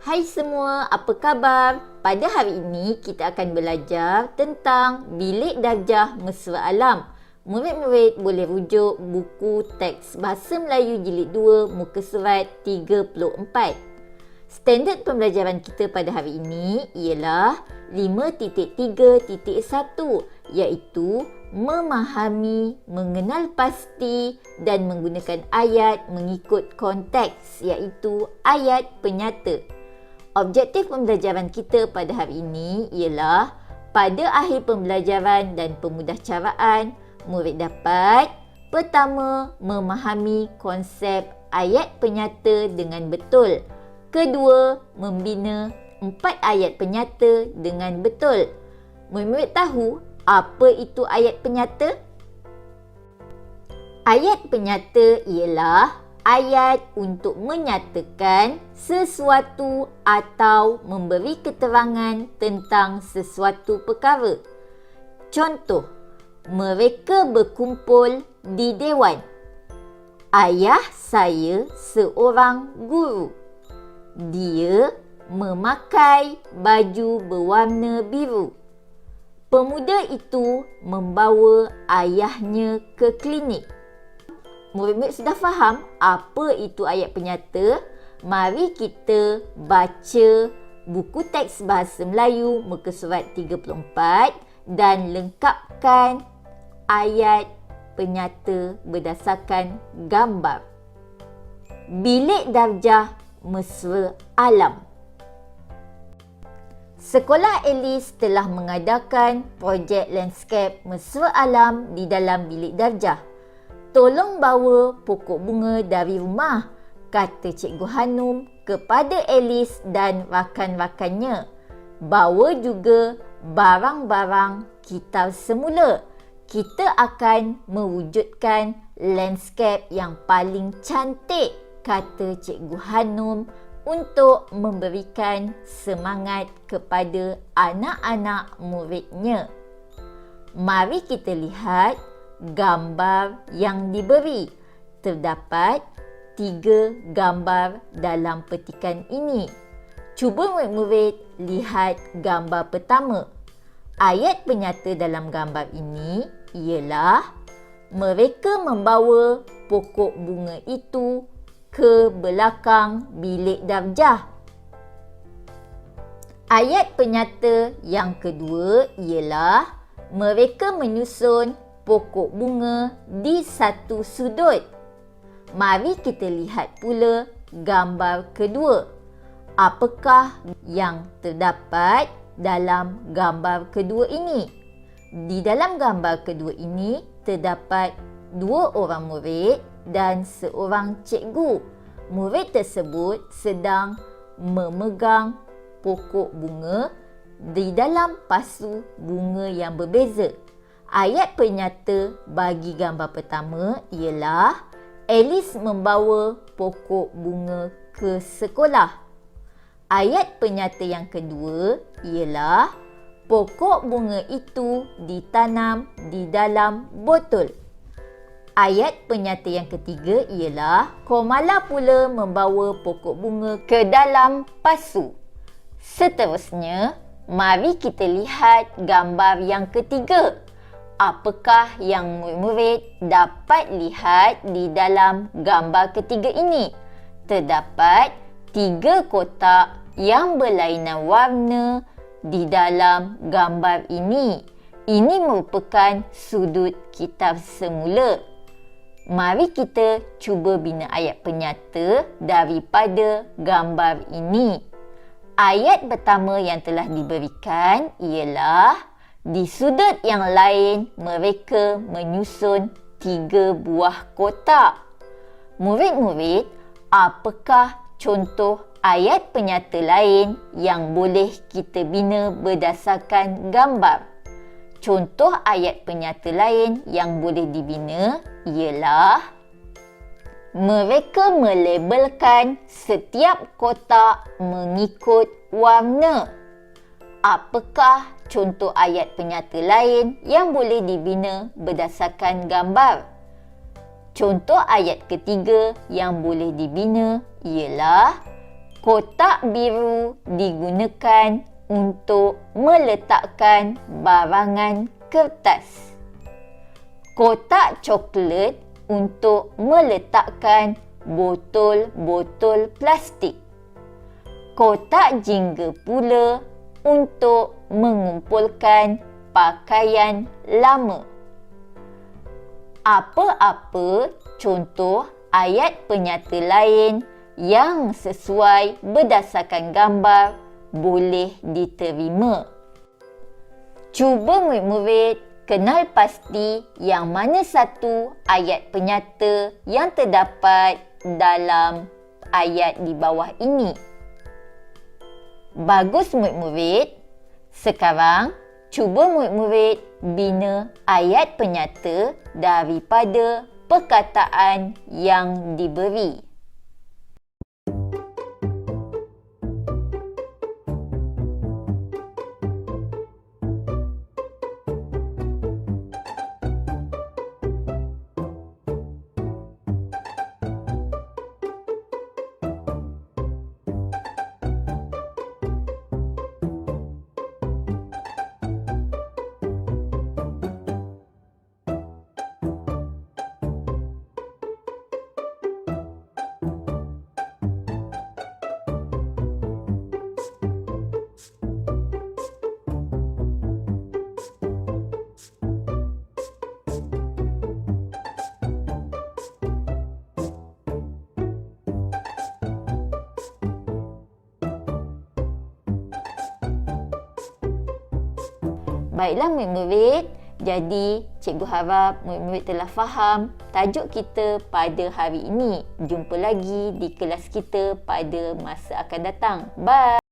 Hai semua, apa khabar? Pada hari ini kita akan belajar tentang bilik darjah mesra alam. Murid-murid boleh rujuk buku teks Bahasa Melayu Jilid 2 muka surat 34. Standard pembelajaran kita pada hari ini ialah 5.3.1 iaitu memahami, mengenal pasti dan menggunakan ayat mengikut konteks iaitu ayat penyata. Objektif pembelajaran kita pada hari ini ialah pada akhir pembelajaran dan pemudahcaraan, murid dapat pertama, memahami konsep ayat penyata dengan betul. Kedua, membina 4 ayat penyata dengan betul. Murid-murid tahu apa itu ayat penyata? Ayat penyata ialah ayat untuk menyatakan sesuatu atau memberi keterangan tentang sesuatu perkara. Contoh, mereka berkumpul di dewan. Ayah saya seorang guru. Dia memakai baju berwarna biru. Pemuda itu membawa ayahnya ke klinik. Murid-murid sudah faham apa itu ayat penyata? Mari kita baca buku teks Bahasa Melayu muka surat 34 dan lengkapkan ayat penyata berdasarkan gambar. Bilik darjah mesra alam. Sekolah Alice telah mengadakan projek landscape mesra alam di dalam bilik darjah. Tolong bawa pokok bunga dari rumah, kata Cikgu Hanum kepada Alice dan rakan-rakannya. Bawa juga barang-barang kita semula. Kita akan mewujudkan landscape yang paling cantik, kata Cikgu Hanum untuk memberikan semangat kepada anak-anak muridnya. Mari kita lihat gambar yang diberi. Terdapat 3 gambar dalam petikan ini. Cuba murid-murid lihat gambar pertama. Ayat penyata dalam gambar ini ialah mereka membawa pokok bunga itu ke belakang bilik darjah. Ayat penyata yang kedua ialah mereka menyusun pokok bunga di satu sudut. Mari kita lihat pula gambar kedua. Apakah yang terdapat dalam gambar kedua ini? Di dalam gambar kedua ini terdapat 2 orang murid dan seorang cikgu. Murid tersebut sedang memegang pokok bunga di dalam pasu bunga yang berbeza. Ayat penyata bagi gambar pertama ialah Alice membawa pokok bunga ke sekolah. Ayat penyata yang kedua ialah pokok bunga itu ditanam di dalam botol. Ayat penyata yang ketiga ialah Komala pula membawa pokok bunga ke dalam pasu. Seterusnya, mari kita lihat gambar yang ketiga. Apakah yang murid-murid dapat lihat di dalam gambar ketiga ini? Terdapat 3 kotak yang berlainan warna di dalam gambar ini. Ini merupakan sudut kitab semula. Mari kita cuba bina ayat penyata daripada gambar ini. Ayat pertama yang telah diberikan ialah di sudut yang lain, mereka menyusun 3 buah kotak. Murid-murid, apakah contoh ayat penyata lain yang boleh kita bina berdasarkan gambar? Contoh ayat penyata lain yang boleh dibina ialah mereka melabelkan setiap kotak mengikut warna. Apakah contoh ayat penyata lain yang boleh dibina berdasarkan gambar? Contoh ayat ketiga yang boleh dibina ialah Kotak biru digunakan untuk meletakkan barangan kertas. Kotak coklat untuk meletakkan botol-botol plastik. Kotak jingga pula untuk mengumpulkan pakaian lama. Apa-apa contoh ayat penyata lain yang sesuai berdasarkan gambar boleh diterima. Cuba murid-murid kenal pasti yang mana satu ayat penyata yang terdapat dalam ayat di bawah ini. Bagus murid-murid. Sekarang, cuba murid-murid bina ayat penyata daripada perkataan yang diberi. Baiklah murid-murid, jadi cikgu harap murid-murid telah faham tajuk kita pada hari ini. Jumpa lagi di kelas kita pada masa akan datang. Bye!